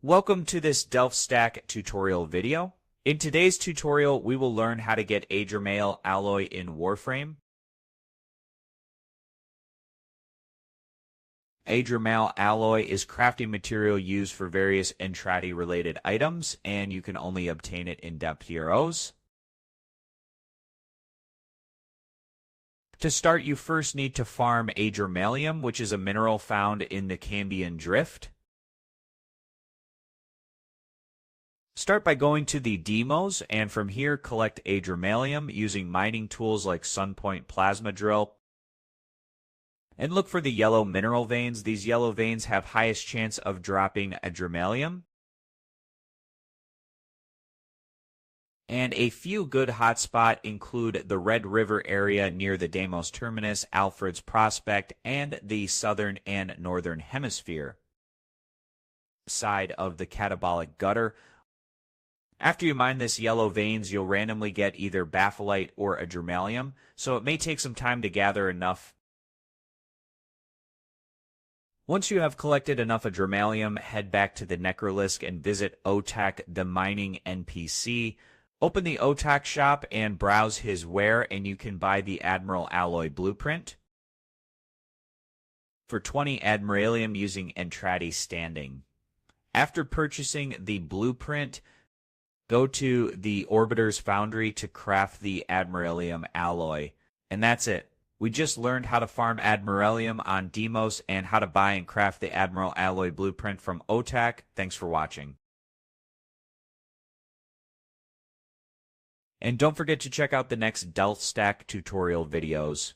Welcome to this DelftStack tutorial video. In today's tutorial, we will learn how to get Adramal Alloy in Warframe. Adramal Alloy is crafting material used for various Entrati-related items, and you can only obtain it in depth heroes. To start, you first need to farm Adramalium, which is a mineral found in the Cambion drift. Start by going to the Deimos, and from here collect Adramalium using mining tools like Sunpoint Plasma Drill. And look for the yellow mineral veins. These yellow veins have highest chance of dropping Adramalium. And a few good hotspots include the Red River area near the Deimos Terminus, Alfred's Prospect, and the southern and northern hemisphere side of the Catabolic Gutter. After you mine this yellow veins, you'll randomly get either Bapholite or Adramalium, so it may take some time to gather enough. Once you have collected enough Adramalium, head back to the Necrolisk and visit Otak, the mining NPC. Open the Otak shop and browse his ware, and you can buy the Adramal Alloy blueprint for 20 Adramalium using Entrati standing. After purchasing the blueprint, go to the Orbiter's Foundry to craft the Adramalium alloy. And that's it. We just learned how to farm Adramalium on Deimos and how to buy and craft the Adramal Alloy blueprint from Otak. Thanks for watching. And don't forget to check out the next DelftStack tutorial videos.